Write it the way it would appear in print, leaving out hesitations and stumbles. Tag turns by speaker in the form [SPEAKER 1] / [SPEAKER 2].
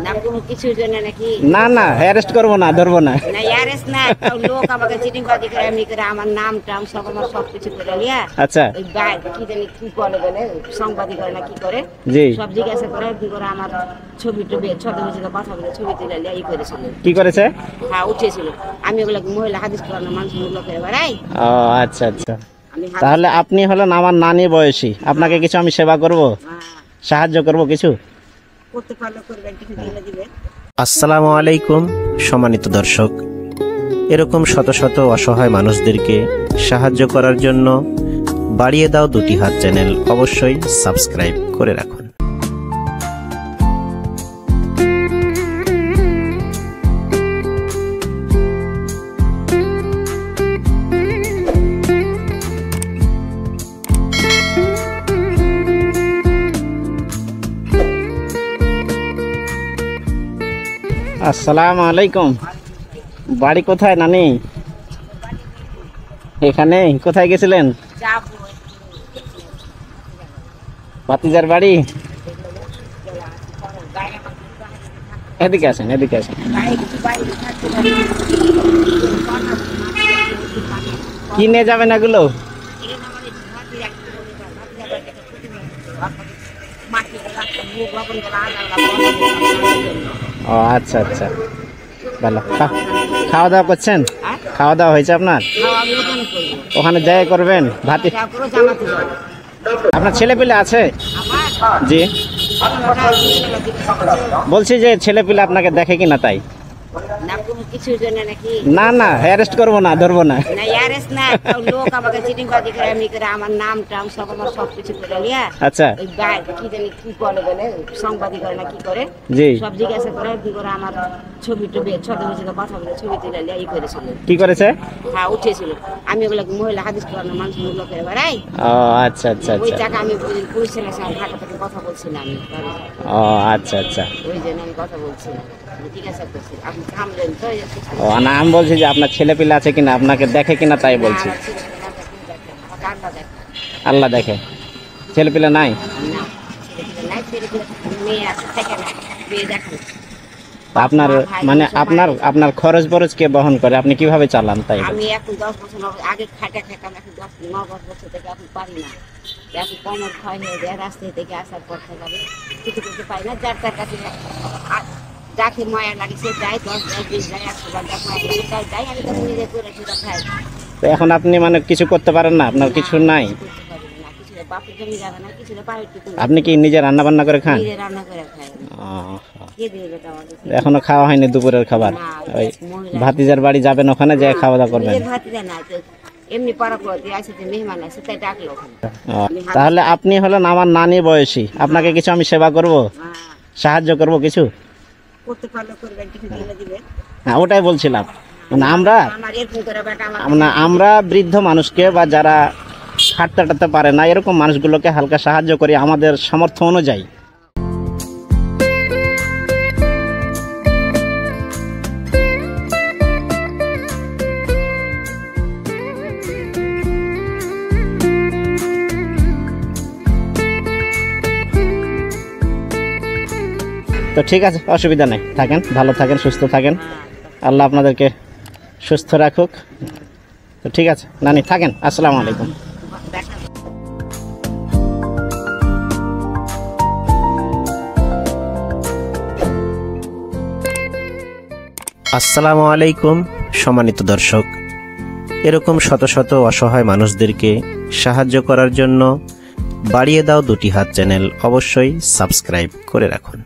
[SPEAKER 1] না কোনো কিছুর জন্য নাকি?
[SPEAKER 2] না না, অ্যারেস্ট করবো না, ধরবো না।
[SPEAKER 1] না অ্যারেস্ট না, লোক আমাকে চিটিংবাজি করে এমনি করে আমার নাম টাম সব আমার সবকিছু করে লিয়া।
[SPEAKER 2] আচ্ছা।
[SPEAKER 1] ওই কি জানি কি বলে সংবাদী করে না কি করে,
[SPEAKER 2] জি।
[SPEAKER 1] সব জিজ্ঞাসা করে কি করে আমার ছবি টবি ছদ্মবেশে কথা বলে ছবি তুলে লিয়া ই করেছিল।
[SPEAKER 2] কি করেছে?
[SPEAKER 1] হ্যাঁ উঠেছিল। আমি ওগুলো মহিলা হাদিস করানো মানুষ লোকের বেড়াই।
[SPEAKER 2] ও আচ্ছা আচ্ছা, তাহলে আপনি হলেন আমার নানি বয়সী, আপনাকে কিছু আমি সেবা করব, সাহায্য করব কিছু?
[SPEAKER 1] করতে পারলে করবেন, কিছু দিলে দিবেন।
[SPEAKER 3] আসসালামু আলাইকুম সম্মানিত দর্শক, এরকম শত শত অসহায় মানুষদেরকে সাহায্য করার জন্য বাড়িয়ে দাও দুটি হাত চ্যানেল অবশ্যই সাবস্ক্রাইব করে রাখুন।
[SPEAKER 2] আসসালামু আলাইকুম। বাড়ি কোথায় নানি? এখানে? কোথায় গেছিলেন? ভাতিজার বাড়ি? এদিকে আসেন, এদিকে আসেন। কি নিয়ে যাবেন এগুলো? ও আচ্ছা আচ্ছা, ভালো। খাওয়া দাওয়া করছেন? খাওয়া দাওয়া হয়েছে আপনার? ওখানে যাই করবেন? ভাতি আপনার ছেলে পেলে আছে? জি, বলছি যে ছেলে পেলে আপনাকে দেখে কিনা তাই।
[SPEAKER 1] না কোনো কিছুর জন্য নাকি?
[SPEAKER 2] না না, অ্যারেস্ট করবো না, ধরবো না।
[SPEAKER 1] না অ্যারেস্ট না, লোক আমাকে চিটিংবাজি করে এমনি করে আমার নাম টাম সব আমার সবকিছু করে লিয়া।
[SPEAKER 2] আচ্ছা।
[SPEAKER 1] ওই কি জানি কি বলে সংবাদী করে না কি করে,
[SPEAKER 2] জি।
[SPEAKER 1] সব জিজ্ঞাসা করে কি করে আমার ছবি টবি ছদ্মবেশে কথা বলে ছবি তুলে লিয়া ই করেছিল।
[SPEAKER 2] কি করেছে?
[SPEAKER 1] হ্যাঁ উঠেছিল। আমি ওগুলো মহিলা হাদিস করানো মানুষ লোকের বেড়াই।
[SPEAKER 2] ও আচ্ছা আচ্ছা
[SPEAKER 1] ওই
[SPEAKER 2] আচ্ছা।
[SPEAKER 1] টাকা আমি পুলিশ ছেলের সঙ্গে ঢাকা থেকে কথা বলছিলাম।
[SPEAKER 2] ও আচ্ছা আচ্ছা,
[SPEAKER 1] ওই জন্য আমি কথা বলছিলাম, জিজ্ঞাসা করছি আপনি থামলেন তো।
[SPEAKER 2] ও না, আমি বলছি যে আপনার ছেলে পেলে আছে কিনা, আপনাকে দেখে কিনা তাই বলছি। আল্লাহ দেখে, ছেলে পেলে নাই? আপনার মানে আপনার খরচ বরচ কে বহন করে, আপনি কিভাবে চালান তাই?
[SPEAKER 1] আমি এখন 10 বছর আগে খাটা খেতাম, এখন 9 বছর থেকে এখন পারি না। এখন কমর ক্ষয় হয়ে যায়, রাস্তা থেকে আসার পর থেকে কিছু করতে পারি না। যার তার কাছে যাকে মায়া লাগে সে যায়, 10 20 যায়, 100 বার যাই, আমি তখন নিজে করে সেটা খাই।
[SPEAKER 2] তো এখন আপনি মানে কিছু করতে পারেন না, আপনার কিছু নাই?
[SPEAKER 1] বাপের জমি যাবে না, কিছু
[SPEAKER 2] আপনি কি নিজে রান্না বান্না করে খান?
[SPEAKER 1] নিজে রান্না করে খাই।
[SPEAKER 2] এখনো খাওয়া হয়নি দুপুরের খাবার? ওই ভাতিজার বাড়ি যাবেন, ওখানে যেয়ে খাওয়া দাওয়া করবেন?
[SPEAKER 1] এমনি পাড়া পড়তে আসে মেহমান আছে তাই ডাকলো।
[SPEAKER 2] তাহলে আপনি হলেন আমার নানি বয়সী, আপনাকে কিছু আমি সেবা করব, সাহায্য করব কিছু?
[SPEAKER 1] করতে পারলে করবেন, কিছু দিলে দিবেন।
[SPEAKER 2] হ্যাঁ ওটাই বলছিলাম, মানে আমরা বৃদ্ধ মানুষকে বা যারা হাঁটতে টাটতে পারে না এরকম মানুষগুলোকে হালকা সাহায্য করি আমাদের সামর্থ্য অনুযায়ী। তো ঠিক আছে, অসুবিধা নেই, থাকেন, ভালো থাকেন, সুস্থ থাকেন, আল্লাহ আপনাদেরকে সুস্থ রাখুক। তো ঠিক আছে নানি, থাকেন। আসসালামু আলাইকুম।
[SPEAKER 3] আসসালামু আলাইকুম সম্মানিত দর্শক, এরকম শত শত অসহায় মানুষদেরকে সাহায্য করার জন্য বাড়িয়ে দাও দুটি হাত চ্যানেল অবশ্যই সাবস্ক্রাইব করে রাখুন।